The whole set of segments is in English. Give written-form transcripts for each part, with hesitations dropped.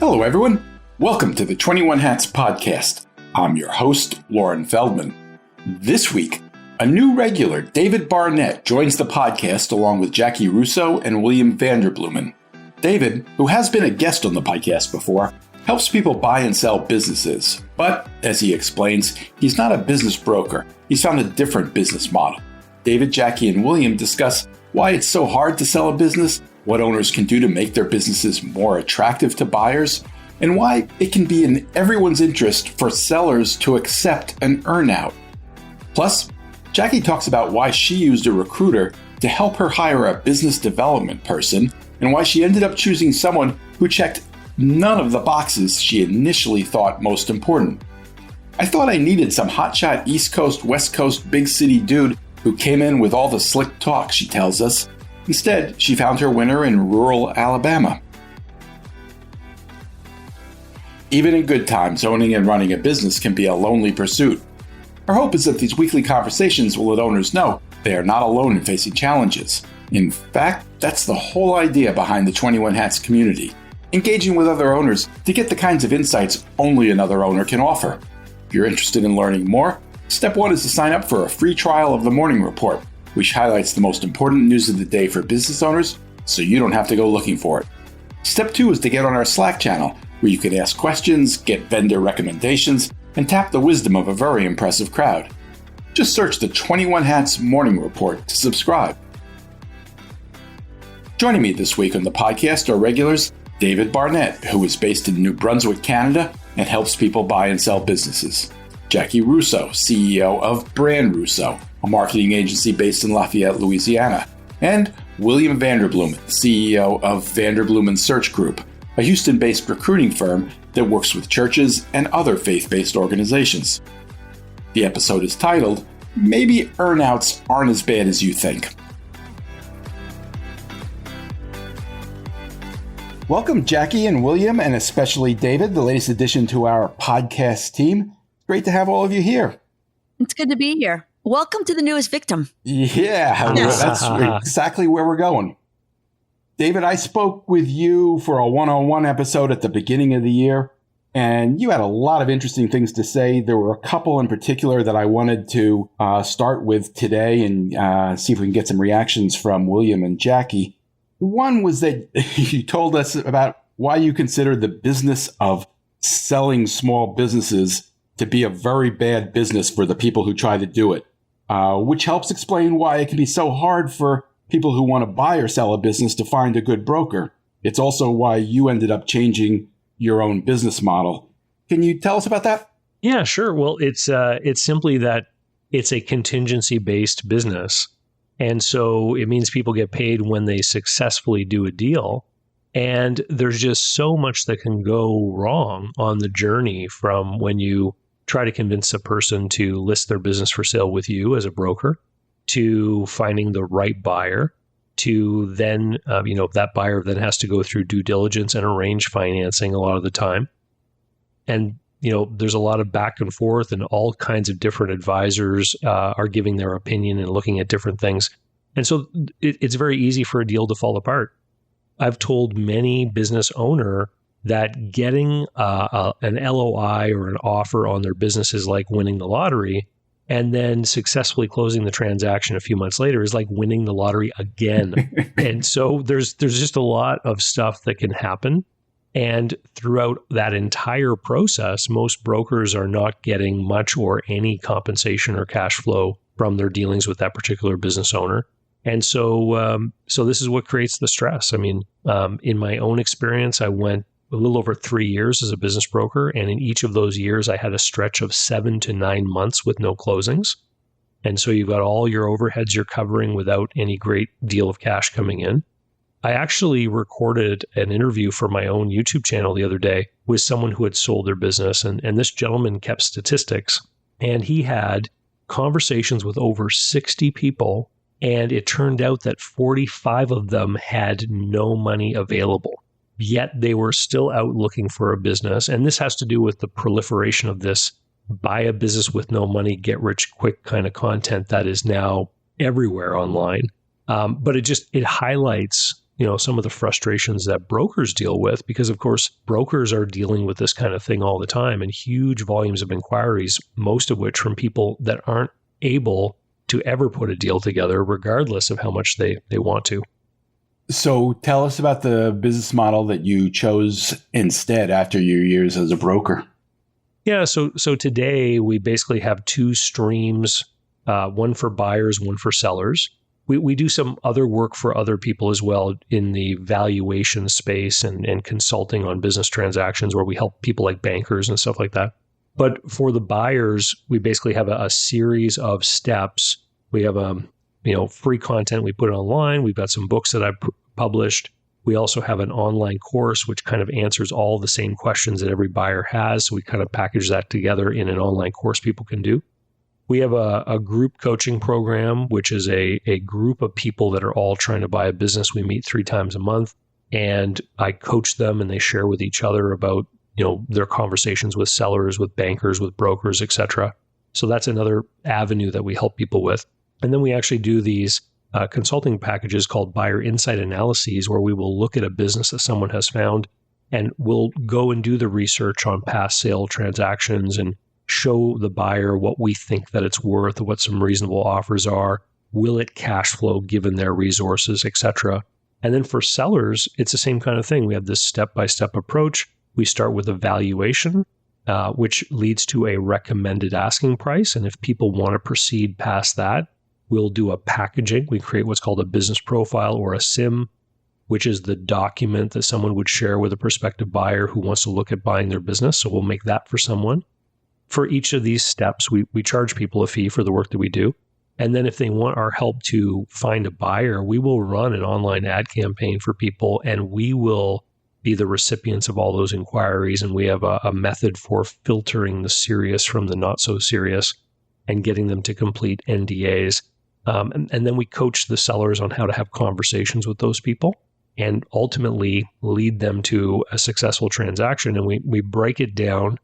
Hello, everyone. Welcome to the 21 Hats podcast. I'm your host, Lauren Feldman. This week, a new regular, David Barnett, joins the podcast along with Jaci Russo and William Vanderbloemen. David, who has been a guest on the podcast before, helps people buy and sell businesses. But, as he explains, he's not a business broker. He's found a different business model. David, Jaci, and William discuss why it's so hard to sell a business, what owners can do to make their businesses more attractive to buyers, and why it can be in everyone's interest for sellers to accept an earnout. Plus, Jaci talks about why she used a recruiter to help her hire a business development person, and why she ended up choosing someone who checked none of the boxes she initially thought most important. I thought I needed some hotshot East Coast, West Coast, big city dude who came in with all the slick talk, she tells us. Instead, she found her winner in rural Alabama. Even in good times, owning and running a business can be a lonely pursuit. Our hope is that these weekly conversations will let owners know they are not alone in facing challenges. In fact, that's the whole idea behind the 21 Hats community, engaging with other owners to get the kinds of insights only another owner can offer. If you're interested in learning more, step 1 is to sign up for a free trial of the Morning Report, which highlights the most important news of the day for business owners so you don't have to go looking for it. Step 2 is to get on our Slack channel, where you can ask questions, get vendor recommendations, and tap the wisdom of a very impressive crowd. Just search the 21 Hats Morning Report to subscribe. Joining me this week on the podcast are regulars David Barnett, who is based in New Brunswick, Canada, and helps people buy and sell businesses. Jaci Russo, CEO of Brand Russo, a marketing agency based in Lafayette, Louisiana. And William Vanderbloemen, CEO of Vanderbloemen Search Group, a Houston-based recruiting firm that works with churches and other faith-based organizations. The episode is titled, Maybe Earnouts Aren't as Bad as You Think. Welcome, Jaci and William, and especially David, the latest addition to our podcast team. Great to have all of you here. It's good to be here. Welcome to the newest victim. Yeah, that's exactly where we're going. David, I spoke with you for a one-on-one episode at the beginning of the year, and you had a lot of interesting things to say. There were a couple in particular that I wanted to start with today and see if we can get some reactions from William and Jaci. One was that you told us about why you consider the business of selling small businesses to be a very bad business for the people who try to do it, which helps explain why it can be so hard for people who want to buy or sell a business to find a good broker. It's also why you ended up changing your own business model. Can you tell us about that? Yeah, sure. Well, it's simply that it's a contingency-based business. And so it means people get paid when they successfully do a deal. And there's just so much that can go wrong on the journey from when you try to convince a person to list their business for sale with you as a broker, to finding the right buyer, to then, that buyer then has to go through due diligence and arrange financing a lot of the time. And, there's a lot of back and forth, and all kinds of different advisors are giving their opinion and looking at different things. And so it's very easy for a deal to fall apart. I've told many business owner that getting an LOI or an offer on their business is like winning the lottery, and then successfully closing the transaction a few months later is like winning the lottery again. And so there's just a lot of stuff that can happen. And throughout that entire process, most brokers are not getting much or any compensation or cash flow from their dealings with that particular business owner. And so this is what creates the stress. I mean, in my own experience, I went a little over 3 years as a business broker. And in each of those years, I had a stretch of 7 to 9 months with no closings. And so you've got all your overheads you're covering without any great deal of cash coming in. I actually recorded an interview for my own YouTube channel the other day with someone who had sold their business. And this gentleman kept statistics, and he had conversations with over 60 people. And it turned out that 45 of them had no money available, yet they were still out looking for a business. And this has to do with the proliferation of this buy a business with no money, get rich quick kind of content that is now everywhere online. But it highlights some of the frustrations that brokers deal with, because of course, brokers are dealing with this kind of thing all the time and huge volumes of inquiries, most of which from people that aren't able to ever put a deal together, regardless of how much they want to. So tell us about the business model that you chose instead after your years as a broker. Yeah, so today we basically have two streams, one for buyers, one for sellers. We do some other work for other people as well in the valuation space and consulting on business transactions where we help people like bankers and stuff like that. But for the buyers, we basically have a series of steps. We have free content. We put it online. We've got some books that I've published. We also have an online course which kind of answers all the same questions that every buyer has. So we kind of package that together in an online course people can do. We have a group coaching program, which is a group of people that are all trying to buy a business. We meet 3 times a month, and I coach them, and they share with each other about their conversations with sellers, with bankers, with brokers, etc. So that's another avenue that we help people with. And then we actually do these consulting packages called buyer insight analyses, where we will look at a business that someone has found, and we'll go and do the research on past sale transactions and show the buyer what we think that it's worth, what some reasonable offers are, will it cash flow given their resources, etc. And then for sellers, it's the same kind of thing. We have this step-by-step approach. We start with a valuation, which leads to a recommended asking price. And if people want to proceed past that, we'll do a packaging. We create what's called a business profile or a SIM, which is the document that someone would share with a prospective buyer who wants to look at buying their business. So we'll make that for someone. For each of these steps, we charge people a fee for the work that we do. And then if they want our help to find a buyer, we will run an online ad campaign for people, and we will be the recipients of all those inquiries. And we have a method for filtering the serious from the not so serious and getting them to complete NDAs. And then we coach the sellers on how to have conversations with those people and ultimately lead them to a successful transaction. And we break it down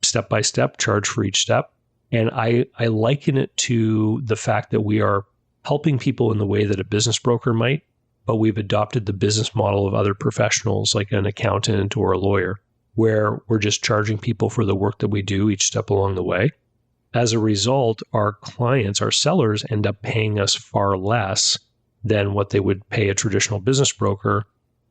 step by step, charge for each step. And I liken it to the fact that we are helping people in the way that a business broker might, but we've adopted the business model of other professionals like an accountant or a lawyer, where we're just charging people for the work that we do each step along the way. As a result, our clients, our sellers, end up paying us far less than what they would pay a traditional business broker.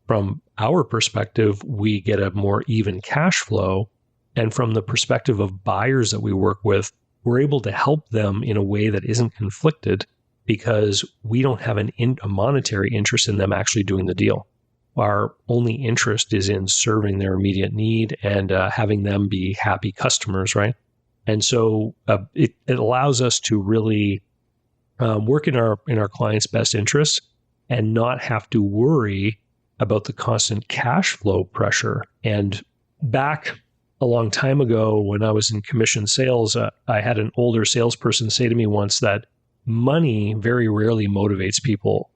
From our perspective, we get a more even cash flow. And from the perspective of buyers that we work with, we're able to help them in a way that isn't conflicted because we don't have a monetary interest in them actually doing the deal. Our only interest is in serving their immediate need and having them be happy customers, right? And so it allows us to really work in our clients' best interests and not have to worry about the constant cash flow pressure. And back a long time ago, when I was in commission sales, I had an older salesperson say to me once that money very rarely motivates people.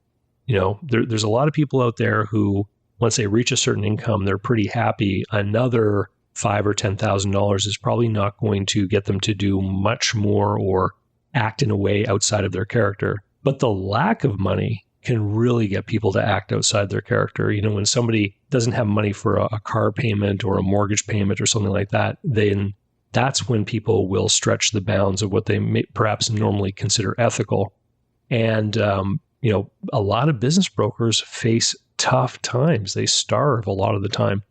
There's a lot of people out there who, once they reach a certain income, they're pretty happy. Another $5,000 or $10,000 is probably not going to get them to do much more or act in a way outside of their character. But the lack of money can really get people to act outside their character. When somebody doesn't have money for a car payment or a mortgage payment or something like that, then that's when people will stretch the bounds of what they may perhaps normally consider ethical. And, a lot of business brokers face tough times. They starve a lot of the time.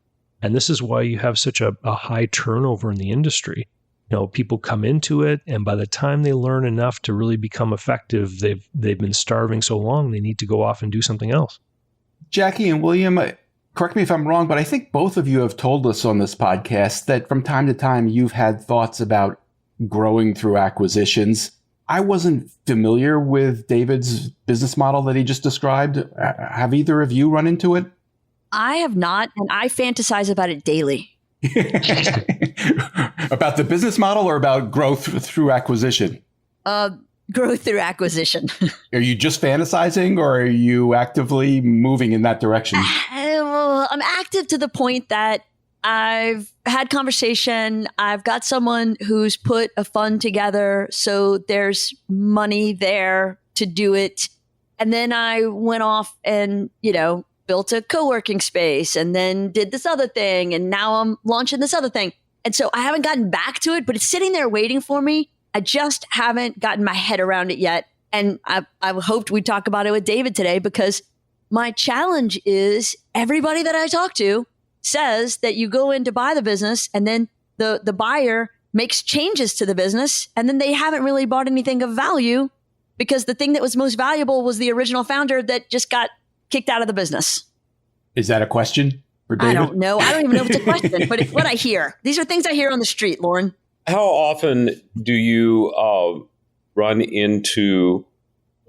And this is why you have such a high turnover in the industry. People come into it, and by the time they learn enough to really become effective, they've been starving so long, they need to go off and do something else. Jaci and William, correct me if I'm wrong, but I think both of you have told us on this podcast that from time to time you've had thoughts about growing through acquisitions. I wasn't familiar with David's business model that he just described. Have either of you run into it? I have not, and I fantasize about it daily. About the business model or about growth through acquisition? Growth through acquisition. Are you just fantasizing or are you actively moving in that direction? Well, I'm active to the point that I've had conversation. I've got someone who's put a fund together, so there's money there to do it. And then I went off and, built a co-working space and then did this other thing. And now I'm launching this other thing. And so I haven't gotten back to it, but it's sitting there waiting for me. I just haven't gotten my head around it yet. And I hoped we'd talk about it with David today, because my challenge is everybody that I talk to says that you go in to buy the business and then the buyer makes changes to the business and then they haven't really bought anything of value, because the thing that was most valuable was the original founder that just got kicked out of the business. Is that a question for David? I don't know. I don't even know if it's a question, but it's what I hear. These are things I hear on the street, Lauren. How often do you run into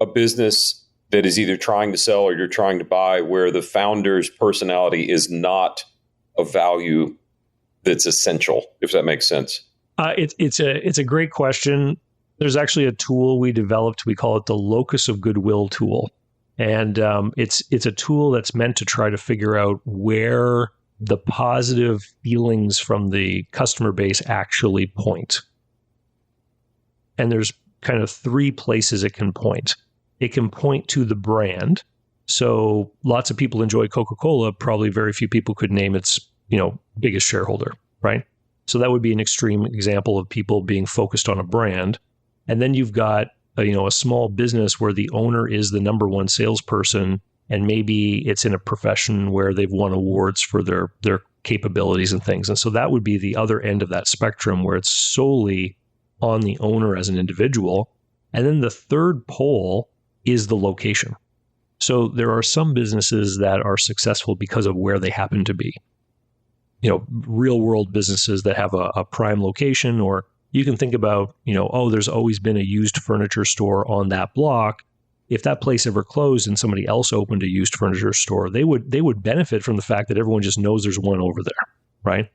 a business that is either trying to sell or you're trying to buy where the founder's personality is not a value that's essential, if that makes sense? It's a great question. There's actually a tool we developed. We call it the Locus of Goodwill tool. And it's a tool that's meant to try to figure out where the positive feelings from the customer base actually point. And there's kind of three places it can point. It can point to the brand. So lots of people enjoy Coca-Cola. Probably very few people could name its, biggest shareholder, right? So that would be an extreme example of people being focused on a brand. And then you've got a small business where the owner is the number one salesperson, and maybe it's in a profession where they've won awards for their capabilities and things. And so that would be the other end of that spectrum, where it's solely on the owner as an individual. And then the third pole is the location. So there are some businesses that are successful because of where they happen to be. Real world businesses that have a prime location, or you can think about, there's always been a used furniture store on that block. If that place ever closed and somebody else opened a used furniture store, they would benefit from the fact that everyone just knows there's one over there, right?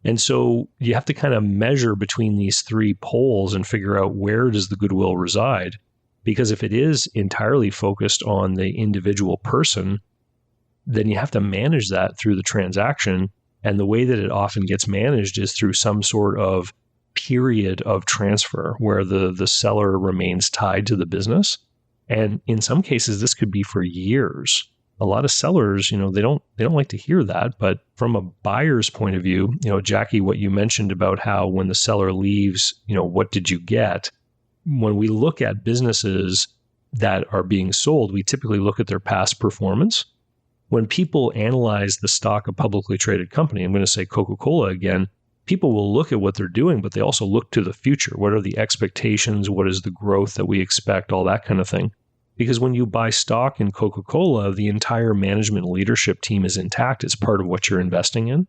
And so you have to kind of measure between these three poles and figure out where does the goodwill reside. Because if it is entirely focused on the individual person, then you have to manage that through the transaction. And the way that it often gets managed is through some sort of period of transfer where the seller remains tied to the business. And in some cases, this could be for years. A lot of sellers, they don't like to hear that. But from a buyer's point of view, Jaci, what you mentioned about how when the seller leaves, what did you get? When we look at businesses that are being sold, we typically look at their past performance. When people analyze the stock of publicly traded company, I'm going to say Coca-Cola again, people will look at what they're doing, but they also look to the future. What are the expectations? What is the growth that we expect? All that kind of thing. Because when you buy stock in Coca-Cola, the entire management leadership team is intact. It's part of what you're investing in.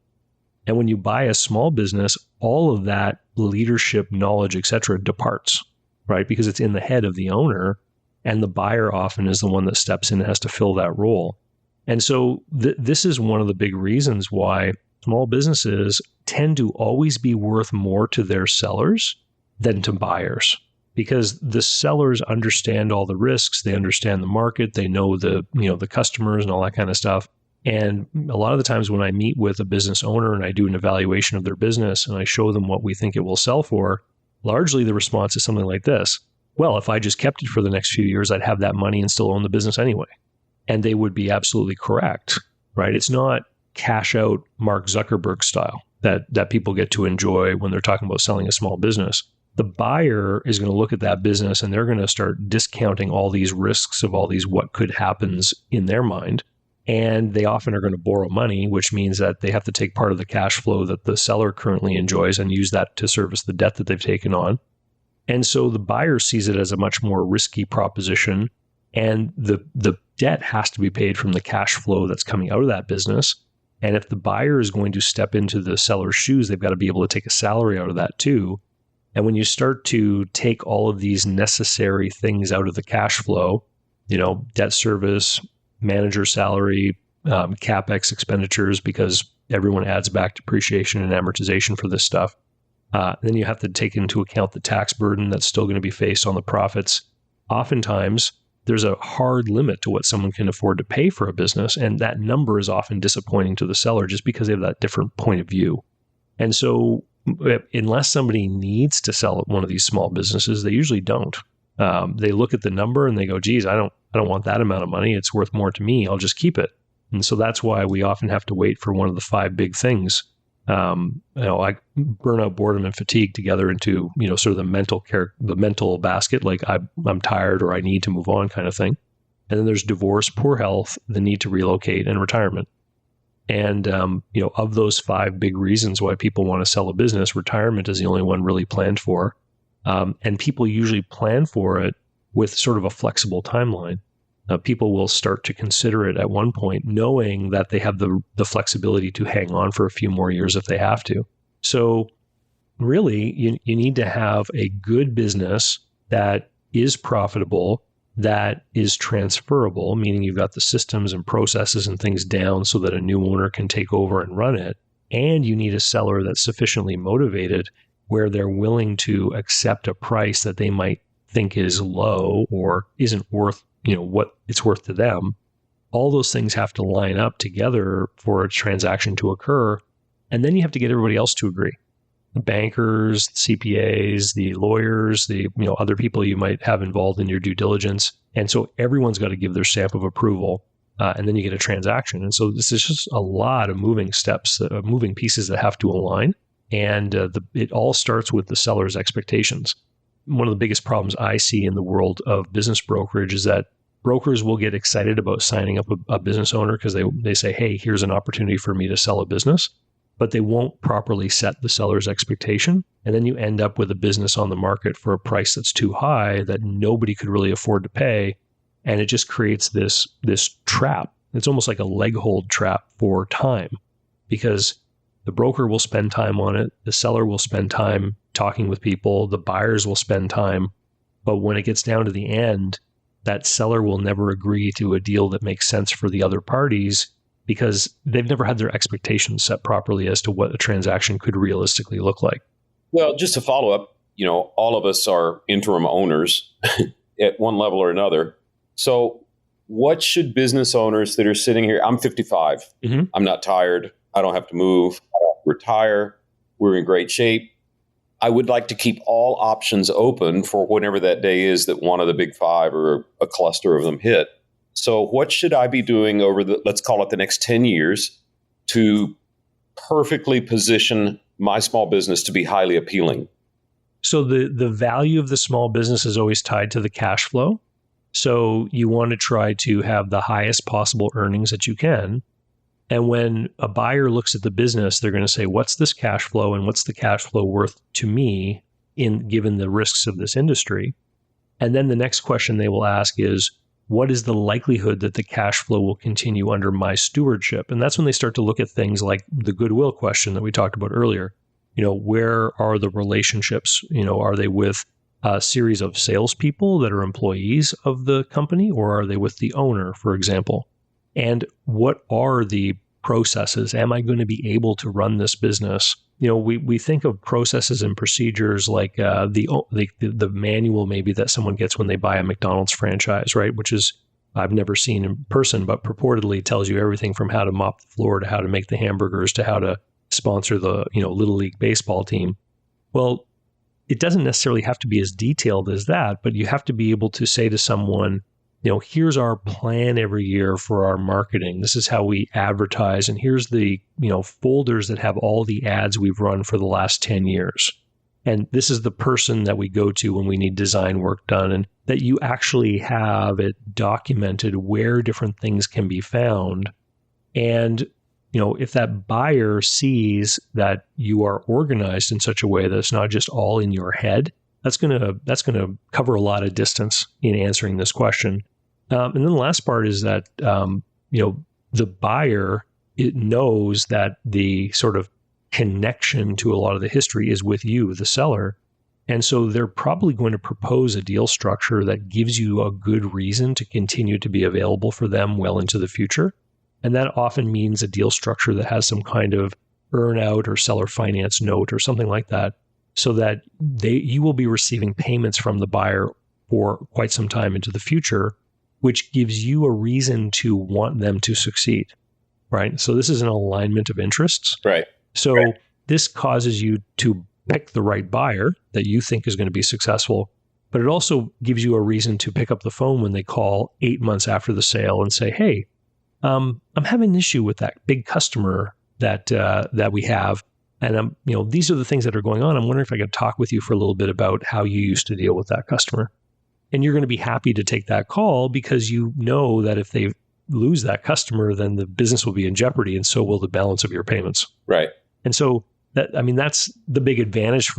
And when you buy a small business, all of that leadership, knowledge, et cetera, departs, right? Because it's in the head of the owner, and the buyer often is the one that steps in and has to fill that role. And so this is one of the big reasons why small businesses tend to always be worth more to their sellers than to buyers, because the sellers understand all the risks, they understand the market, they know the customers and all that kind of stuff. And a lot of the times when I meet with a business owner and I do an evaluation of their business and I show them what we think it will sell for, largely the response is something like this: well, if I just kept it for the next few years, I'd have that money and still own the business anyway. And they would be absolutely correct, right? It's not cash out Mark Zuckerberg style that people get to enjoy when they're talking about selling a small business. The buyer is going to look at that business and they're going to start discounting all these risks of all these what could happens in their mind. And they often are going to borrow money, which means that they have to take part of the cash flow that the seller currently enjoys and use that to service the debt that they've taken on. And so the buyer sees it as a much more risky proposition. And the debt has to be paid from the cash flow that's coming out of that business. And if the buyer is going to step into the seller's shoes, they've got to be able to take a salary out of that too. And when you start to take all of these necessary things out of the cash flow, debt service, manager salary, CapEx expenditures, because everyone adds back depreciation and amortization for this stuff. Then you have to take into account the tax burden that's still going to be faced on the profits. Oftentimes, there's a hard limit to what someone can afford to pay for a business, and that number is often disappointing to the seller just because they have that different point of view. And so unless somebody needs to sell one of these small businesses, they usually don't. They look at the number and they go, geez, I don't want that amount of money. It's worth more to me. I'll just keep it. And so that's why we often have to wait for one of the 5 big things. I burnout, boredom, and fatigue together into, sort of the mental basket, like I'm tired or I need to move on kind of thing. And then there's divorce, poor health, the need to relocate, and retirement. And, of those 5 big reasons why people want to sell a business, retirement is the only one really planned for. And people usually plan for it with sort of a flexible timeline. People will start to consider it at one point, knowing that they have the flexibility to hang on for a few more years if they have to. So really, you need to have a good business that is profitable, that is transferable, meaning you've got the systems and processes and things down so that a new owner can take over and run it. And you need a seller that's sufficiently motivated where they're willing to accept a price that they might think is low or isn't worth, what it's worth to them. All those things have to line up together for a transaction to occur. And then you have to get everybody else to agree. The bankers, CPAs, the lawyers, the other people you might have involved in your due diligence. And so everyone's got to give their stamp of approval, and then you get a transaction. And so this is just a lot of moving steps, moving pieces that have to align. And it all starts with the seller's expectations. One of the biggest problems I see in the world of business brokerage is that brokers will get excited about signing up a business owner because they say, hey, here's an opportunity for me to sell a business. But they won't properly set the seller's expectation. And then you end up with a business on the market for a price that's too high that nobody could really afford to pay. And it just creates this trap. It's almost like a leg hold trap for time, because the broker will spend time on it. The seller will spend time talking with people. The buyers will spend time. But when it gets down to the end, that seller will never agree to a deal that makes sense for the other parties, because they've never had their expectations set properly as to what a transaction could realistically look like. Well, just to follow up, all of us are interim owners at one level or another. So what should business owners that are sitting here, I'm 55, I'm not tired, I don't have to move, I don't have to retire, we're in great shape. I would like to keep all options open for whenever that day is that one of the big 5 or a cluster of them hit. So what should I be doing over let's call it the next 10 years to perfectly position my small business to be highly appealing? So the value of the small business is always tied to the cash flow. So you want to try to have the highest possible earnings that you can. And when a buyer looks at the business, they're going to say, what's this cash flow and what's the cash flow worth to me given the risks of this industry? And then the next question they will ask is, what is the likelihood that the cash flow will continue under my stewardship? And that's when they start to look at things like the goodwill question that we talked about earlier. Where are the relationships? Are they with a series of salespeople that are employees of the company, or are they with the owner, for example? And what are the processes? Am I going to be able to run this business? We think of processes and procedures like the manual maybe that someone gets when they buy a McDonald's franchise, right? Which is, I've never seen in person, but purportedly tells you everything from how to mop the floor to how to make the hamburgers to how to sponsor the Little League baseball team. Well, it doesn't necessarily have to be as detailed as that, but you have to be able to say to someone, here's our plan every year for our marketing. This is how we advertise. And here's the, folders that have all the ads we've run for the last 10 years. And this is the person that we go to when we need design work done, and that you actually have it documented where different things can be found. And, if that buyer sees that you are organized in such a way that it's not just all in your head, that's going to cover a lot of distance in answering this question. And then the last part is that, the buyer, it knows that the sort of connection to a lot of the history is with you, the seller. And so they're probably going to propose a deal structure that gives you a good reason to continue to be available for them well into the future. And that often means a deal structure that has some kind of earnout or seller finance note or something like that, so that you will be receiving payments from the buyer for quite some time into the future, which gives you a reason to want them to succeed, right? So this is an alignment of interests. Right. So this causes you to pick the right buyer that you think is going to be successful, but it also gives you a reason to pick up the phone when they call 8 months after the sale and say, hey, I'm having an issue with that big customer that we have. And these are the things that are going on. I'm wondering if I could talk with you for a little bit about how you used to deal with that customer. And you're going to be happy to take that call because you know that if they lose that customer, then the business will be in jeopardy, and so will the balance of your payments. Right. And so that's the big advantage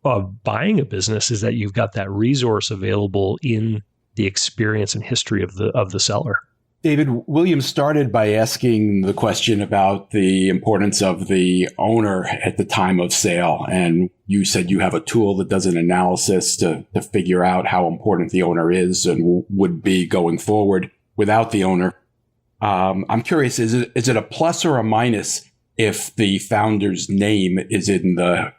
of buying a business, is that you've got that resource available in the experience and history of the seller. David, William started by asking the question about the importance of the owner at the time of sale. And you said you have a tool that does an analysis to figure out how important the owner is and would be going forward without the owner. I'm curious, is it a plus or a minus if the founder's name is in the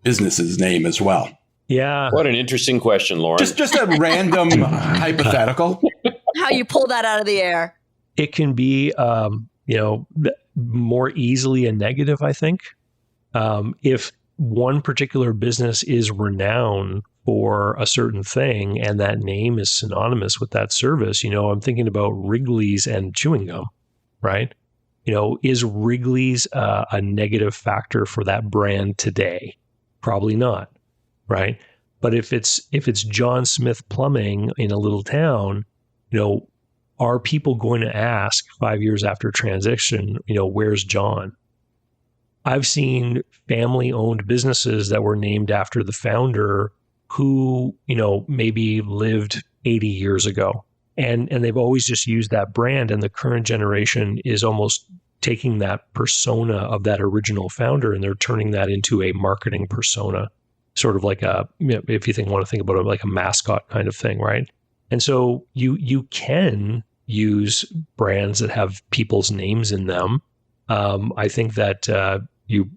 business's name as well? Yeah. What an interesting question, Lauren. Just a random hypothetical. How you pull that out of the air. It can be, more easily a negative, I think. If one particular business is renowned for a certain thing and that name is synonymous with that service, I'm thinking about Wrigley's and chewing gum, right? Is Wrigley's a negative factor for that brand today? Probably not, right? But if it's John Smith Plumbing in a little town, are people going to ask 5 years after transition, where's John? I've seen family-owned businesses that were named after the founder who, maybe lived 80 years ago. And they've always just used that brand. And the current generation is almost taking that persona of that original founder and they're turning that into a marketing persona, sort of like if you want to think about it like a mascot kind of thing, right? And so you can use brands that have people's names in them. I think that you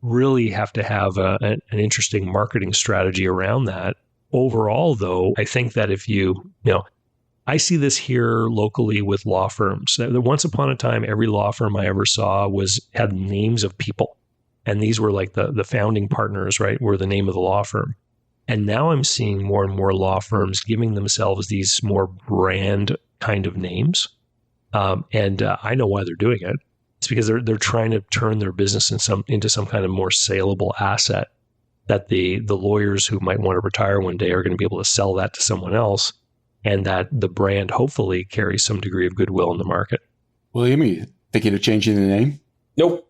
really have to have an interesting marketing strategy around that. Overall, though, I think that if I see this here locally with law firms. Once upon a time, every law firm I ever saw had names of people. And these were like the founding partners, right, were the name of the law firm. And now I'm seeing more and more law firms giving themselves these more brand kind of names. And I know why they're doing it. It's because they're trying to turn their business into some kind of more saleable asset that the lawyers who might want to retire one day are going to be able to sell that to someone else, and that the brand hopefully carries some degree of goodwill in the market. William, are you thinking of changing the name? Nope.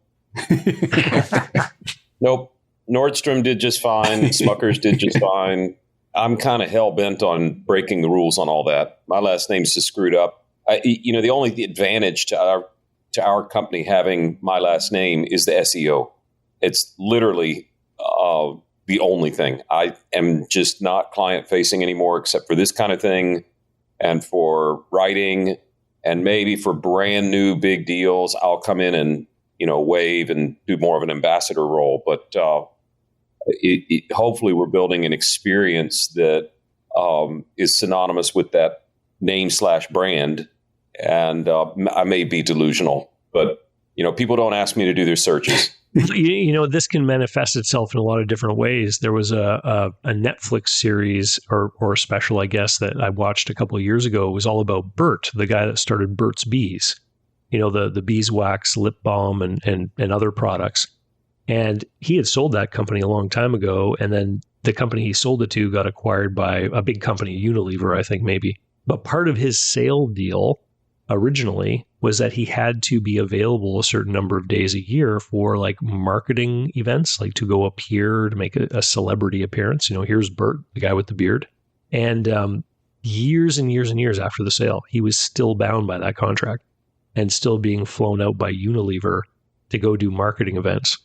Nope. Nordstrom did just fine. Smucker's did just fine. I'm kind of hell-bent on breaking the rules on all that. My last name's just screwed up. The only advantage to our company having my last name is the SEO. It's literally the only thing. I am just not client-facing anymore except for this kind of thing and for writing and maybe for brand new big deals. I'll come in and, wave and do more of an ambassador role. But hopefully we're building an experience that is synonymous with that name/brand. And I may be delusional, but, people don't ask me to do their searches. This can manifest itself in a lot of different ways. There was a Netflix series or special, I guess, that I watched a couple of years ago. It was all about Bert, the guy that started Burt's Bees, the beeswax lip balm and other products. And he had sold that company a long time ago. And then the company he sold it to got acquired by a big company, Unilever, I think maybe. But part of his sale deal originally was that he had to be available a certain number of days a year for like marketing events, like to go up here to make a celebrity appearance. Here's Bert, the guy with the beard. And years and years and years after the sale, he was still bound by that contract and still being flown out by Unilever to go do marketing events.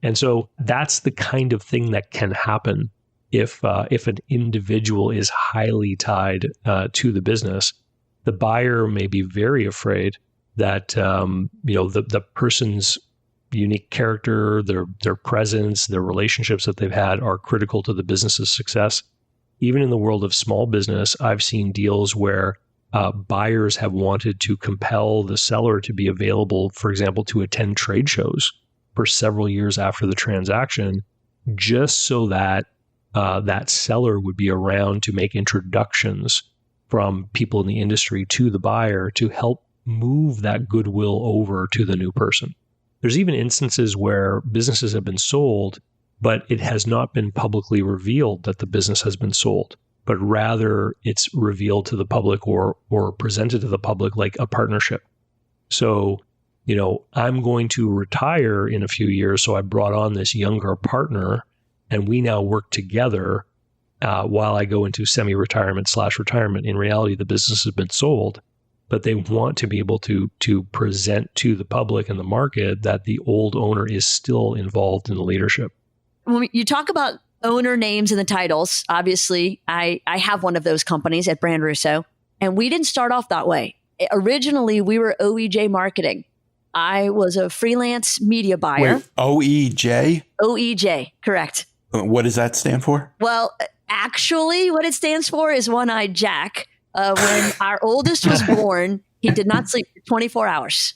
And so that's the kind of thing that can happen if an individual is highly tied to the business. The buyer may be very afraid that the person's unique character, their presence, their relationships that they've had are critical to the business's success. Even in the world of small business, I've seen deals where buyers have wanted to compel the seller to be available, for example, to attend trade shows for several years after the transaction, just so that that seller would be around to make introductions from people in the industry to the buyer to help move that goodwill over to the new person. There's even instances where businesses have been sold, but it has not been publicly revealed that the business has been sold, but rather it's revealed to the public or presented to the public like a partnership. So, I'm going to retire in a few years, so I brought on this younger partner, and we now work together while I go into semi-retirement/retirement. In reality, the business has been sold, but they want to be able to present to the public and the market that the old owner is still involved in the leadership. When you talk about owner names and the titles, obviously, I have one of those companies at Brand Russo, and we didn't start off that way. Originally, we were OEJ Marketing. I was a freelance media buyer. Wait, OEJ? OEJ, correct. What does that stand for? Well, actually, what it stands for is one-eyed Jack. When our oldest was born, he did not sleep for 24 hours.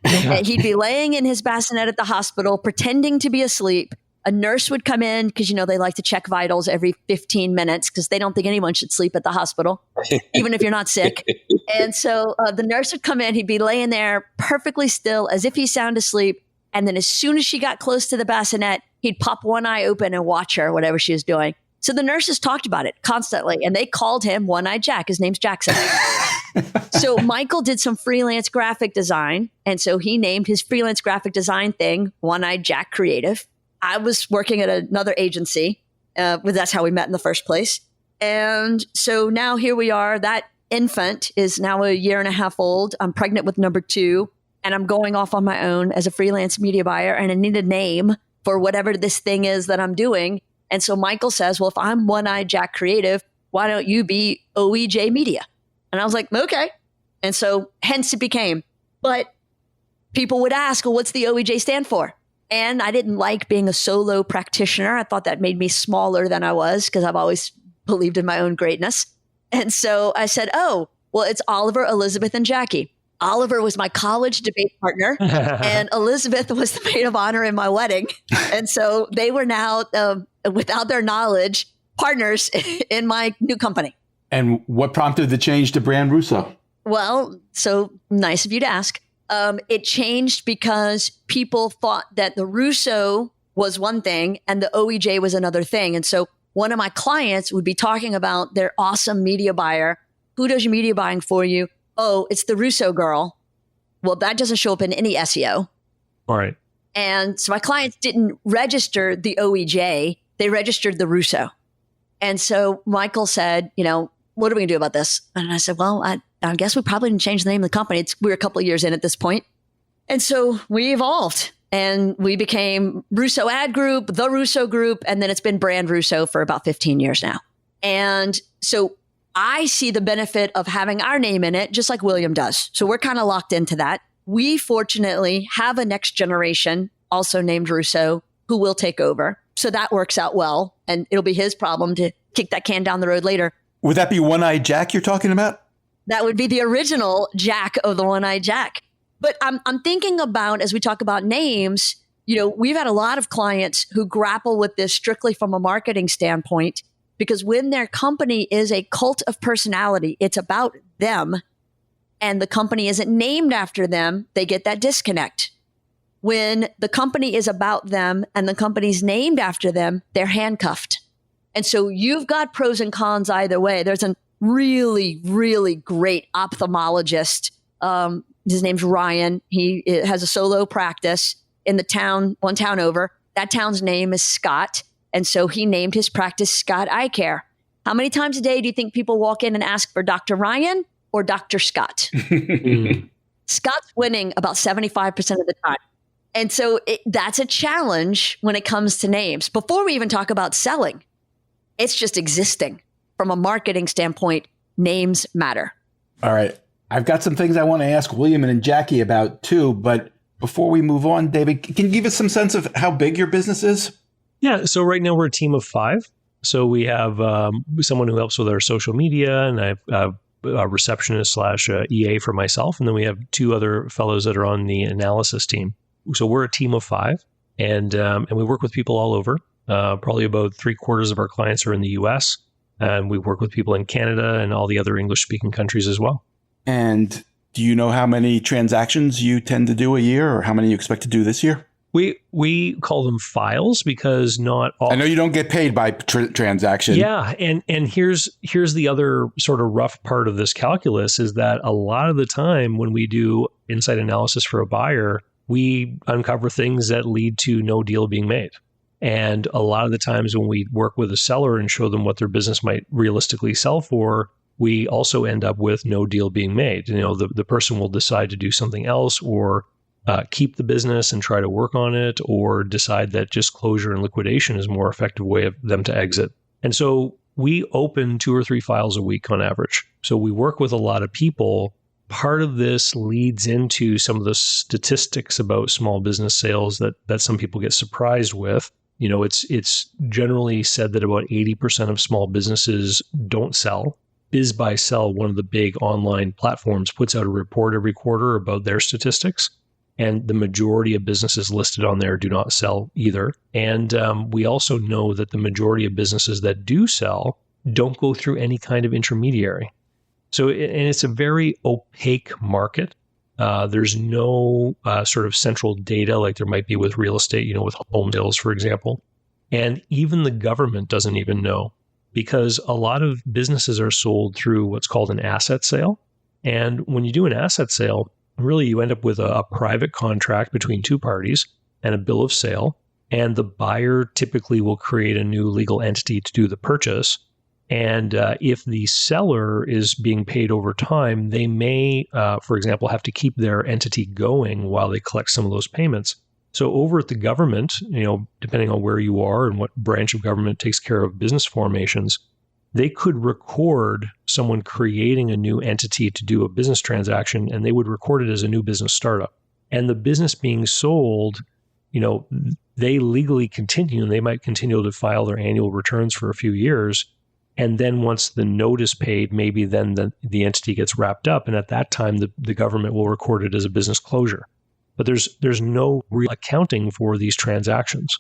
He'd be laying in his bassinet at the hospital, pretending to be asleep. A nurse would come in because, they like to check vitals every 15 minutes because they don't think anyone should sleep at the hospital, even if you're not sick. And so the nurse would come in. He'd be laying there perfectly still as if he's sound asleep. And then as soon as she got close to the bassinet, he'd pop one eye open and watch her, whatever she was doing. So the nurses talked about it constantly, and they called him One-Eyed Jack. His name's Jackson. So Michael did some freelance graphic design, and so he named his freelance graphic design thing One-Eyed Jack Creative. I was working at another agency. That's how we met in the first place. And so now here we are. That infant is now a year and a half old. I'm pregnant with number 2, and I'm going off on my own as a freelance media buyer, and I need a name for whatever this thing is that I'm doing. And so Michael says, well, if I'm One-Eyed Jack Creative, why don't you be OEJ Media? And I was like, okay. And so hence it became. But people would ask, well, what's the OEJ stand for? And I didn't like being a solo practitioner. I thought that made me smaller than I was because I've always believed in my own greatness. And so I said, oh, well, it's Oliver, Elizabeth, and Jackie. Oliver was my college debate partner, and Elizabeth was the maid of honor in my wedding. And so they were now, without their knowledge, partners in my new company. And what prompted the change to Brand Russo? Well, so nice of you to ask. It changed because people thought that the Russo was one thing and the OEJ was another thing. And so one of my clients would be talking about their awesome media buyer. Who does your media buying for you? Oh, it's the Russo girl. Well, that doesn't show up in any SEO. All right. And so my clients didn't register the OEJ. They registered the Russo. And so Michael said, what are we going to do about this? And I said, well, I guess we probably didn't change the name of the company. We're a couple of years in at this point. And so we evolved and we became Russo Ad Group, the Russo Group, and then it's been Brand Russo for about 15 years now. And so I see the benefit of having our name in it, just like William does. So we're kind of locked into that. We fortunately have a next generation, also named Russo, who will take over. So that works out well. And it'll be his problem to kick that can down the road later. Would that be One-Eyed Jack you're talking about? That would be the original Jack of the One-Eyed Jack. But I'm thinking about, as we talk about names, we've had a lot of clients who grapple with this strictly from a marketing standpoint. Because when their company is a cult of personality, it's about them, and the company isn't named after them, they get that disconnect. When the company is about them and the company's named after them, they're handcuffed. And so you've got pros and cons either way. There's a really, really great ophthalmologist. His name's Ryan. He has a solo practice in the town, one town over. That town's name is Scott. And so he named his practice Scott Eye Care. How many times a day do you think people walk in and ask for Dr. Ryan or Dr. Scott? Scott's winning about 75% of the time. And so that's a challenge when it comes to names. Before we even talk about selling, it's just existing. From a marketing standpoint, names matter. All right. I've got some things I want to ask William and Jackie about too. But before we move on, David, can you give us some sense of how big your business is? Yeah. So right now we're a team of 5. So we have someone who helps with our social media, and I have a receptionist / EA for myself. And then we have 2 other fellows that are on the analysis team. So we're a team of 5, and we work with people all over. Probably about 3/4 of our clients are in the US, and we work with people in Canada and all the other English-speaking countries as well. And Do you know how many transactions you tend to do a year or how many you expect to do this year? We call them files because not all. I know you don't get paid by transaction. Yeah, and here's the other sort of rough part of this calculus is that a lot of the time when we do insight analysis for a buyer, we uncover things that lead to no deal being made. And a lot of the times when we work with a seller and show them what their business might realistically sell for, we also end up with no deal being made. The person will decide to do something else or keep the business and try to work on it, or decide that just closure and liquidation is a more effective way of them to exit. And so we open 2 or 3 files a week on average. So we work with a lot of people. Part of this leads into some of the statistics about small business sales that some people get surprised with. It's generally said that about 80% of small businesses don't sell. Biz by Sell, one of the big online platforms, puts out a report every quarter about their statistics. And the majority of businesses listed on there do not sell either. And we also know that the majority of businesses that do sell don't go through any kind of intermediary. So, and it's a very opaque market. There's no sort of central data like there might be with real estate, with home sales, for example. And even the government doesn't even know, because a lot of businesses are sold through what's called an asset sale. And when you do an asset sale, really, you end up with a private contract between 2 parties and a bill of sale, and the buyer typically will create a new legal entity to do the purchase. And if the seller is being paid over time, they may, for example, have to keep their entity going while they collect some of those payments. So over at the government, depending on where you are and what branch of government takes care of business formations, they could record someone creating a new entity to do a business transaction, and they would record it as a new business startup. And the business being sold, they legally continue, and they might continue to file their annual returns for a few years. And then once the note is paid, maybe then the entity gets wrapped up. And at that time, the government will record it as a business closure. But there's no real accounting for these transactions.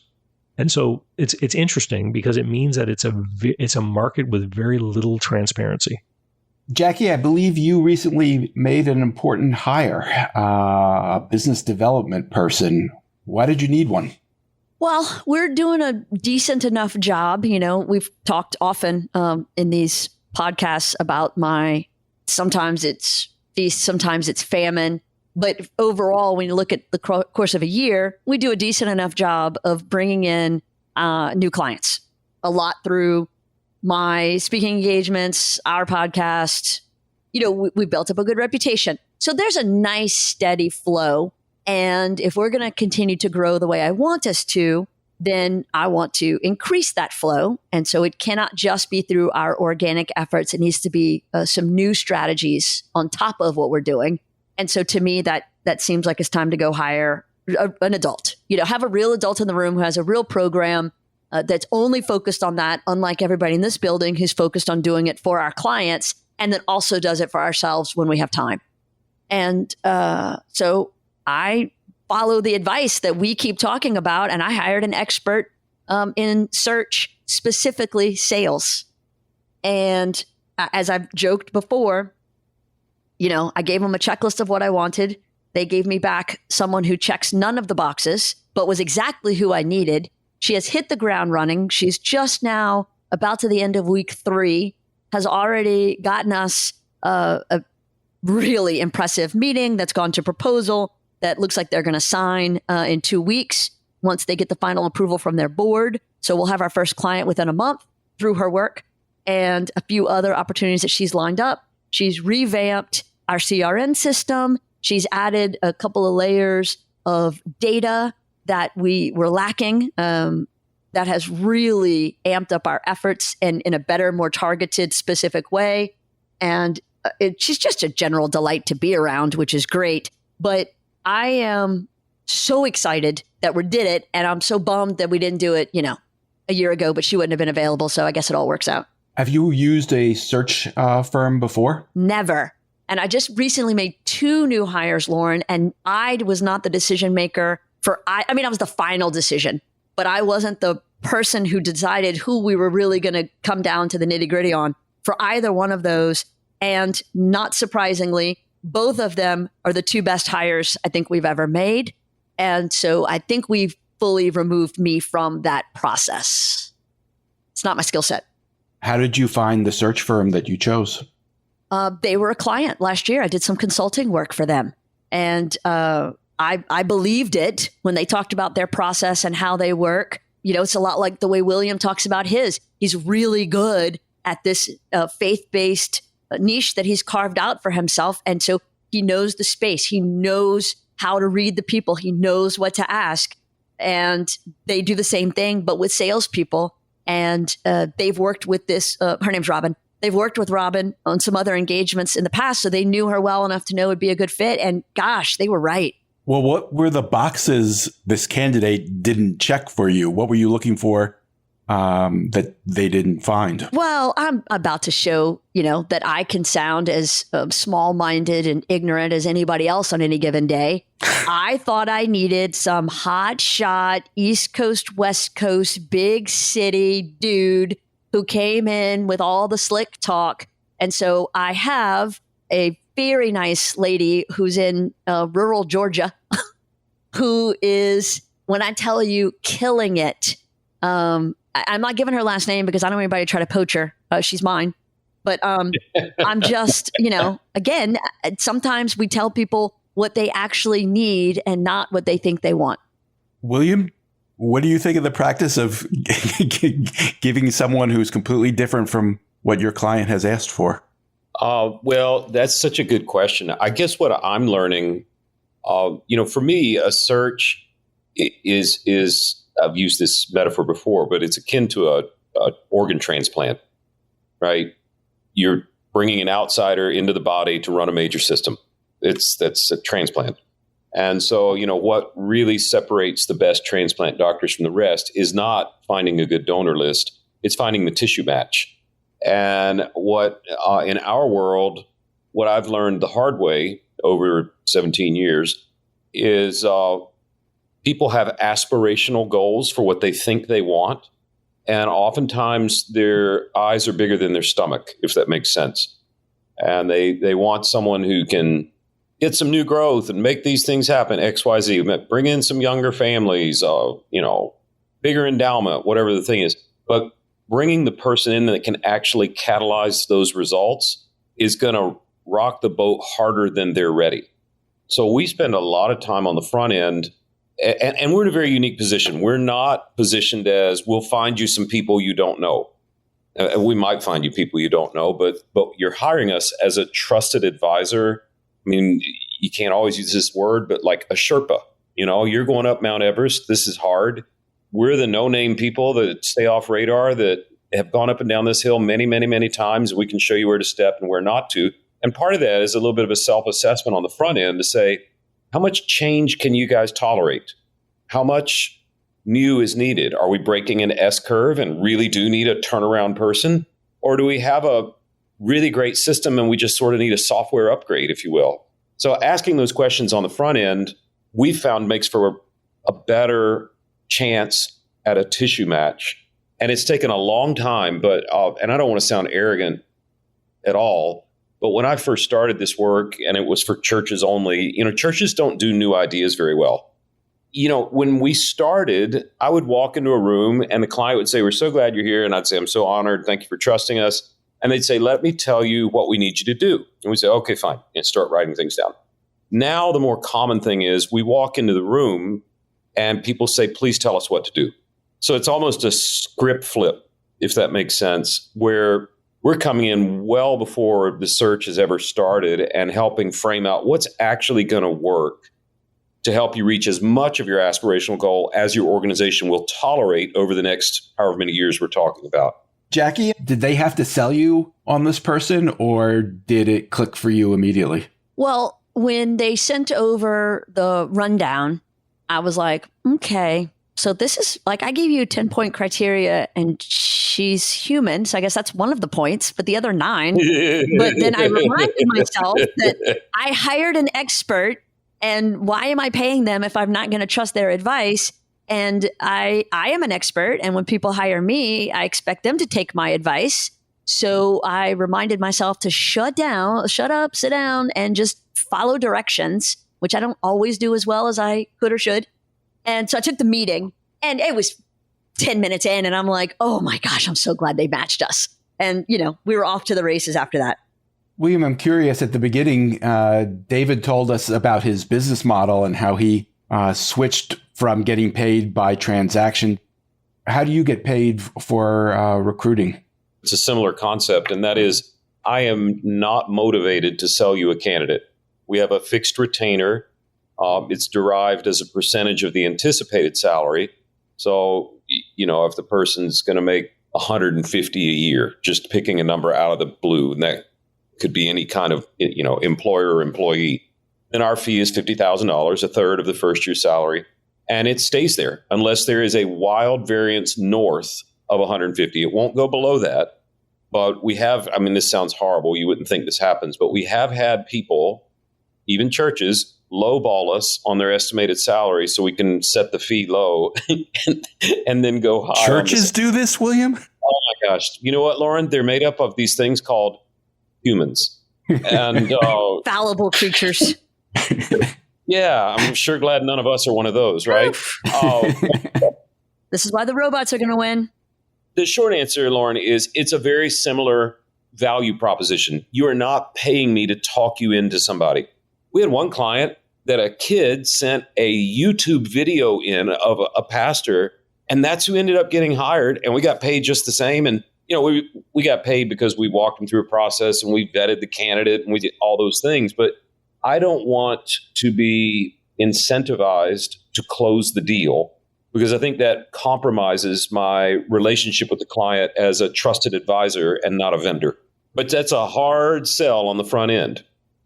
And so it's interesting because it means that it's a market with very little transparency. Jaci, I believe you recently made an important hire, a business development person. Why did you need one? Well, we're doing a decent enough job. We've talked often in these podcasts about sometimes it's feast, sometimes it's famine. But overall, when you look at the course of a year, we do a decent enough job of bringing in new clients, a lot through my speaking engagements, our podcast. We built up a good reputation. So there's a nice steady flow. And if we're going to continue to grow the way I want us to, then I want to increase that flow. And so it cannot just be through our organic efforts. It needs to be some new strategies on top of what we're doing. And so to me, that seems like it's time to go hire an adult, have a real adult in the room who has a real program that's only focused on that, unlike everybody in this building who's focused on doing it for our clients and then also does it for ourselves when we have time. And so I follow the advice that we keep talking about, and I hired an expert in search, specifically sales. And as I've joked before, I gave them a checklist of what I wanted. They gave me back someone who checks none of the boxes, but was exactly who I needed. She has hit the ground running. She's just now about to the end of week 3, has already gotten us a really impressive meeting that's gone to proposal that looks like they're going to sign in 2 weeks once they get the final approval from their board. So we'll have our first client within a month through her work, and a few other opportunities that she's lined up. She's revamped our CRM system. She's added a couple of layers of data that we were lacking that has really amped up our efforts in a better, more targeted, specific way. And she's just a general delight to be around, which is great. But I am so excited that we did it. And I'm so bummed that we didn't do it, a year ago, but she wouldn't have been available. So I guess it all works out. Have you used a search firm before? Never. And I just recently made 2 new hires, Lauren, and I was not the decision maker I was the final decision, but I wasn't the person who decided who we were really going to come down to the nitty gritty on for either one of those. And not surprisingly, both of them are the two best hires I think we've ever made. And so I think we've fully removed me from that process. It's not my skill set. How did you find the search firm that you chose? They were a client last year. I did some consulting work for them. And I believed it when they talked about their process and how they work. You know, it's a lot like the way William talks about his. He's really good at this faith-based niche that he's carved out for himself. And so he knows the space. He knows how to read the people. He knows what to ask. And they do the same thing, but with salespeople. And they've worked with this, her name's Robin. They've worked with Robin on some other engagements in the past. So they knew her well enough to know it'd be a good fit. And gosh, they were right. Well, what were the boxes this candidate didn't check for you? What were you looking for that they didn't find? Well, I'm about to show, that I can sound as small-minded and ignorant as anybody else on any given day. I thought I needed some hotshot, East Coast, West Coast, big city dude who came in with all the slick talk. And so I have a very nice lady who's in rural Georgia who is, when I tell you, killing it. I'm not giving her last name because I don't want anybody to try to poach her. She's mine. But I'm just, again, sometimes we tell people what they actually need and not what they think they want. William, what do you think of the practice of giving someone who's completely different from what your client has asked for? Well, that's such a good question. I guess what I'm learning, for me, a search is I've used this metaphor before, but it's akin to a organ transplant, right? You're bringing an outsider into the body to run a major system. That's a transplant. And so, what really separates the best transplant doctors from the rest is not finding a good donor list. It's finding the tissue match. And what in our world, what I've learned the hard way over 17 years is people have aspirational goals for what they think they want. And oftentimes their eyes are bigger than their stomach, if that makes sense. And they want someone who can get some new growth and make these things happen, X, Y, Z. Bring in some younger families, bigger endowment, whatever the thing is. But bringing the person in that can actually catalyze those results is going to rock the boat harder than they're ready. So we spend a lot of time on the front end, and we're in a very unique position. We're not positioned as we'll find you some people you don't know. We might find you people you don't know, but you're hiring us as a trusted advisor. I mean, you can't always use this word, but like a Sherpa. You're going up Mount Everest. This is hard. We're the no-name people that stay off radar that have gone up and down this hill many, many, many times. We can show you where to step and where not to. And part of that is a little bit of a self-assessment on the front end to say, how much change can you guys tolerate? How much new is needed? Are we breaking an S-curve and really do need a turnaround person? Or do we have a really great system and we just sort of need a software upgrade, if you will? So asking those questions on the front end, we found makes for a better chance at a tissue match. And it's taken a long time, but and I don't want to sound arrogant at all, but when I first started this work and it was for churches only, churches don't do new ideas very well. When we started, I would walk into a room and the client would say, "We're so glad you're here." And I'd say, "I'm so honored. Thank you for trusting us." And they'd say, "Let me tell you what we need you to do." And we say, "Okay, fine," and start writing things down. Now, the more common thing is we walk into the room and people say, "Please tell us what to do." So it's almost a script flip, if that makes sense, where we're coming in well before the search has ever started and helping frame out what's actually going to work to help you reach as much of your aspirational goal as your organization will tolerate over the next however many years we're talking about. Jaci, did they have to sell you on this person or did it click for you immediately? Well, when they sent over the rundown, I was like, okay, so this is like, I gave you a 10-point criteria and she's human. So I guess that's one of the points, but the other 9. But then I reminded myself that I hired an expert and why am I paying them if I'm not going to trust their advice? And I am an expert. And when people hire me, I expect them to take my advice. So I reminded myself to shut up, sit down, and just follow directions, which I don't always do as well as I could or should. And so I took the meeting, and it was 10 minutes in, and I'm like, oh my gosh, I'm so glad they matched us. And, we were off to the races after that. William, I'm curious, at the beginning, David told us about his business model and how he switched from getting paid by transaction. How do you get paid for recruiting? It's a similar concept, and that is, I am not motivated to sell you a candidate. We have a fixed retainer. It's derived as a percentage of the anticipated salary. So, if the person's going to make $150 a year, just picking a number out of the blue, and that could be any kind of, employer or employee, then our fee is $50,000, a third of the first year's salary. And it stays there unless there is a wild variance north of 150. It won't go below that. But we have, this sounds horrible. You wouldn't think this happens, but we have had people, even churches, lowball us on their estimated salary so we can set the fee low and then go high. Churches do this, William? Oh my gosh. You know what, Lauren? They're made up of these things called humans. And fallible creatures. Yeah, I'm sure glad none of us are one of those, right? This is why the robots are going to win. The short answer, Lauren, is it's a very similar value proposition. You are not paying me to talk you into somebody. We had one client that a kid sent a YouTube video in of a pastor, and that's who ended up getting hired, and we got paid just the same. And, we got paid because we walked them through a process and we vetted the candidate and we did all those things. But I don't want to be incentivized to close the deal because I think that compromises my relationship with the client as a trusted advisor and not a vendor. But that's a hard sell on the front end.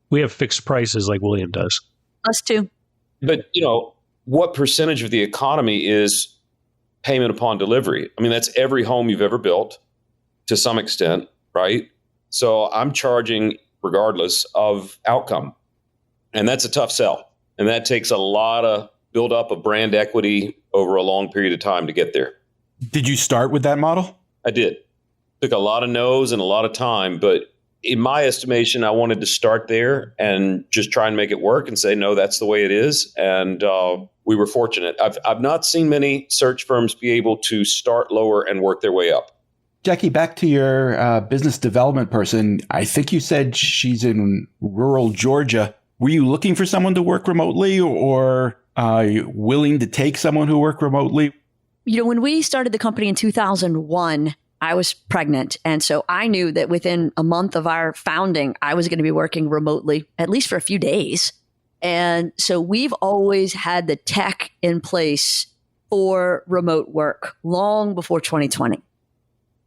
We have fixed prices like William does. Us too. But, what percentage of the economy is payment upon delivery? That's every home you've ever built to some extent, right? So I'm charging regardless of outcome. And that's a tough sell. And that takes a lot of build up of brand equity over a long period of time to get there. Did you start with that model? I did. Took a lot of no's and a lot of time. But in my estimation, I wanted to start there and just try and make it work and say, no, that's the way it is. And we were fortunate. I've not seen many search firms be able to start lower and work their way up. Jaci, back to your business development person. I think you said she's in rural Georgia. Were you looking for someone to work remotely or willing to take someone who worked remotely? When we started the company in 2001, I was pregnant. And so I knew that within a month of our founding, I was going to be working remotely, at least for a few days. And so we've always had the tech in place for remote work long before 2020.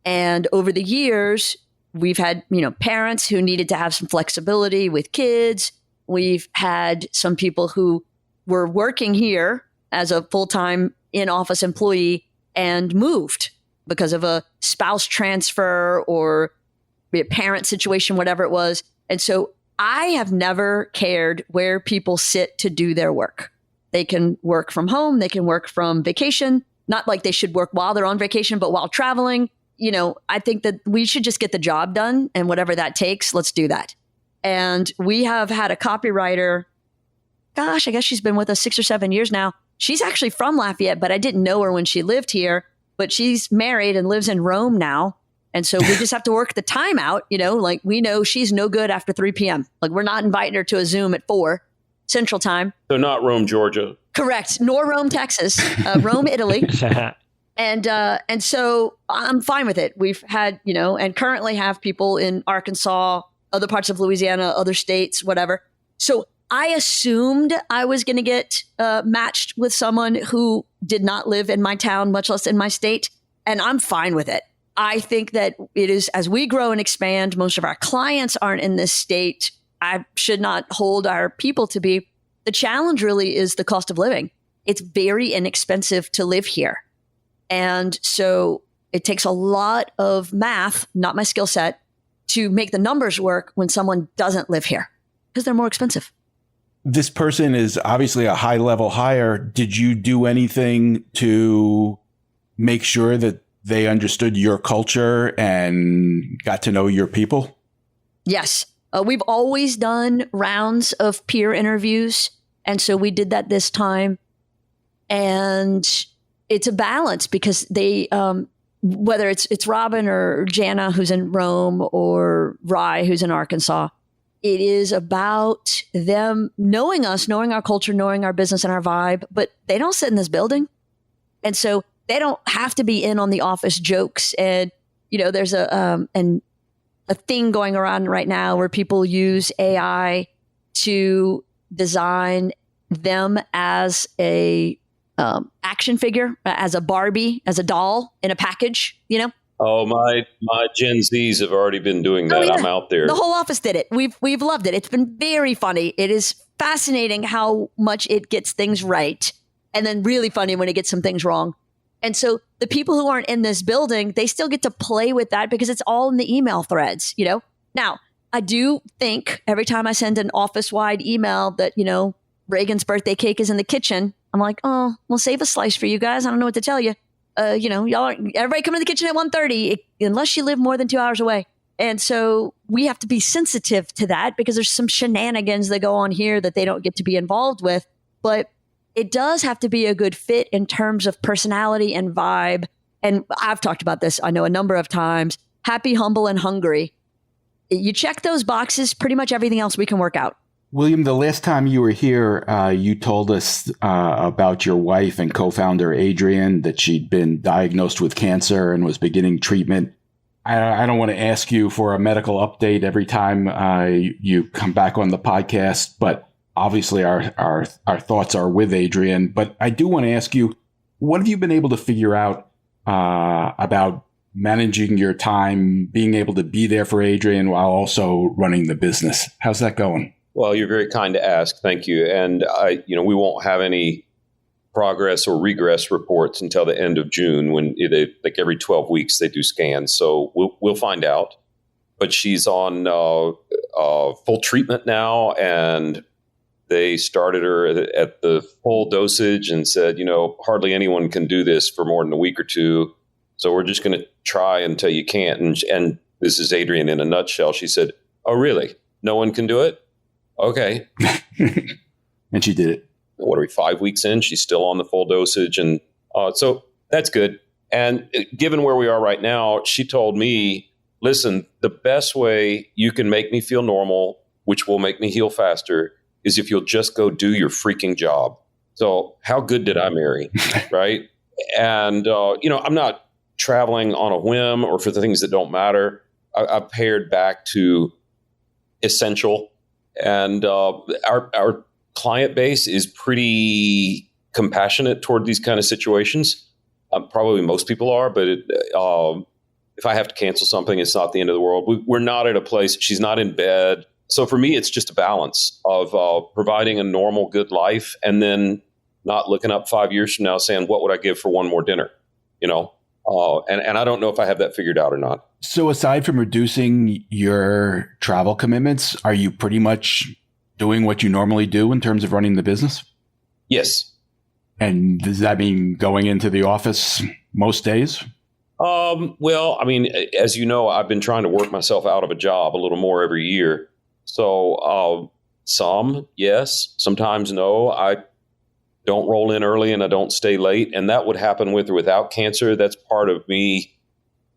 And over the years, we've had, parents who needed to have some flexibility with kids. We've had some people who were working here as a full-time in-office employee and moved because of a spouse transfer or a parent situation, whatever it was. And so I have never cared where people sit to do their work. They can work from home. They can work from vacation. Not like they should work while they're on vacation, but while traveling. I think that we should just get the job done, and whatever that takes, let's do that. And we have had a copywriter, I guess she's been with us 6 or 7 years now. She's actually from Lafayette, but I didn't know her when she lived here. But she's married and lives in Rome now. And so we just have to work the time out, like we know she's no good after 3 p.m. Like we're not inviting her to a Zoom at 4 Central Time. So not Rome, Georgia. Correct. Nor Rome, Texas. Rome, Italy. And so I'm fine with it. We've had, and currently have people in Arkansas, other parts of Louisiana, other states, whatever. So I assumed I was going to get matched with someone who did not live in my town, much less in my state. And I'm fine with it. I think that it is, as we grow and expand, most of our clients aren't in this state. I should not hold our people to be. The challenge really is the cost of living. It's very inexpensive to live here. And so it takes a lot of math, not my skill set, to make the numbers work when someone doesn't live here because they're more expensive. This person is obviously a high level hire. Did you do anything to make sure that they understood your culture and got to know your people? Yes. We've always done rounds of peer interviews. And so we did that this time. And it's a balance because they, whether it's Robin or Jana, who's in Rome, or Rye, who's in Arkansas, it is about them knowing us, knowing our culture, knowing our business and our vibe, but they don't sit in this building. And so they don't have to be in on the office jokes. And, there's a thing going around right now where people use AI to design them as a action figure, as a Barbie, as a doll in a package, Oh, my Gen Zs have already been doing that. Oh, yeah. I'm out there. The whole office did it. We've loved it. It's been very funny. It is fascinating how much it gets things right, and then really funny when it gets some things wrong. And so the people who aren't in this building, they still get to play with that because it's all in the email threads, Now, I do think every time I send an office-wide email that, Reagan's birthday cake is in the kitchen, I'm like, oh, we'll save a slice for you guys. I don't know what to tell you. Everybody come to the kitchen at 1:30 unless you live more than 2 hours away. And so we have to be sensitive to that because there's some shenanigans that go on here that they don't get to be involved with. But it does have to be a good fit in terms of personality and vibe. And I've talked about this, I know, a number of times. Happy, humble, and hungry. You check those boxes, pretty much everything else we can work out. William, the last time you were here, you told us about your wife and co-founder, Adrienne, that she'd been diagnosed with cancer and was beginning treatment. I don't want to ask you for a medical update every time you come back on the podcast, but obviously our thoughts are with Adrienne. But I do want to ask you, what have you been able to figure out about managing your time, being able to be there for Adrienne while also running the business? How's that going? Well, you're very kind to ask. Thank you. And we won't have any progress or regress reports until the end of June when every 12 weeks they do scans. So we'll find out. But she's on full treatment now, and they started her at the full dosage and said, hardly anyone can do this for more than a week or two. So we're just going to try until you can't. And this is Adrienne in a nutshell. She said, "Oh, really? No one can do it? Okay." And she did it. What are we, 5 weeks in? She's still on the full dosage. And so that's good. And given where we are right now, she told me, listen, the best way you can make me feel normal, which will make me heal faster, is if you'll just go do your freaking job. So how good did I marry? Right. And, I'm not traveling on a whim or for the things that don't matter. I've pared back to essential. And our client base is pretty compassionate toward these kind of situations. Probably most people are, but if I have to cancel something, it's not the end of the world. We're not at a place, she's not in bed. So for me, it's just a balance of providing a normal, good life and then not looking up 5 years from now saying, what would I give for one more dinner? And I don't know if I have that figured out or not. So aside from reducing your travel commitments, are you pretty much doing what you normally do in terms of running the business? Yes. And does that mean going into the office most days? Well, I mean, as you know, I've been trying to work myself out of a job a little more every year. So some, yes, sometimes no. I don't roll in early and I don't stay late. And that would happen with or without cancer. That's part of me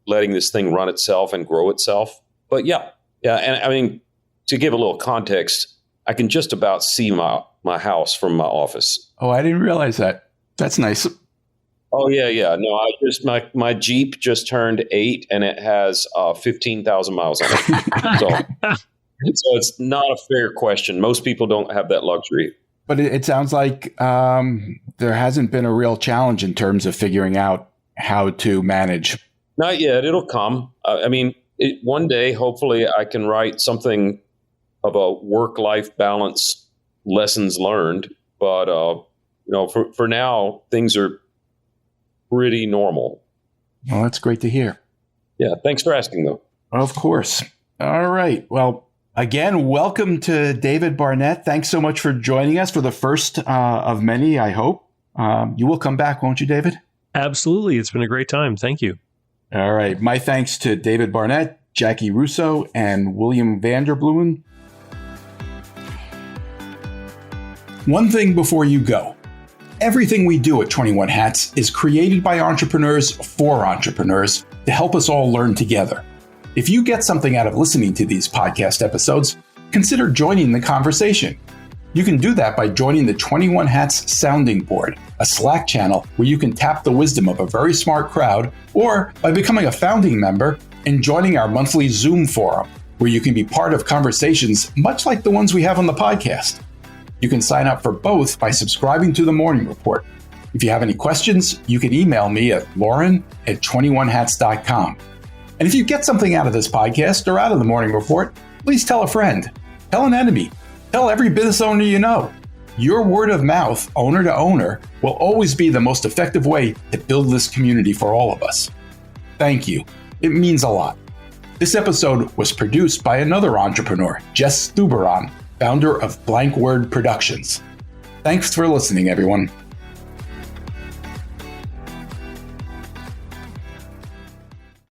letting this thing run itself and grow itself. But yeah. And I mean, to give a little context, I can just about see my house from my office. Oh, I didn't realize that. That's nice. Oh, yeah. No, my Jeep just turned 8 and it has 15,000 miles on it. So it's not a fair question. Most people don't have that luxury. But it sounds like there hasn't been a real challenge in terms of figuring out how to manage. Not yet. It'll come. One day, hopefully, I can write something of a work-life balance, lessons learned. But, for now, things are pretty normal. Well, that's great to hear. Yeah. Thanks for asking, though. Of course. All right. Well, again, welcome to David Barnett. Thanks so much for joining us for the first of many, I hope. You will come back, won't you, David? Absolutely. It's been a great time. Thank you. All right. My thanks to David Barnett, Jaci Russo, and William Vanderbloemen. One thing before you go. Everything we do at 21 Hats is created by entrepreneurs for entrepreneurs to help us all learn together. If you get something out of listening to these podcast episodes, consider joining the conversation. You can do that by joining the 21 Hats Sounding Board, a Slack channel where you can tap the wisdom of a very smart crowd, or by becoming a founding member and joining our monthly Zoom forum, where you can be part of conversations much like the ones we have on the podcast. You can sign up for both by subscribing to the Morning Report. If you have any questions, you can email me at lauren@21hats.com. And if you get something out of this podcast or out of the Morning Report, please tell a friend, tell an enemy, tell every business owner you know. Your word of mouth, owner to owner, will always be the most effective way to build this community for all of us. Thank you. It means a lot. This episode was produced by another entrepreneur, Jess Stuberon, founder of Blank Word Productions. Thanks for listening, everyone.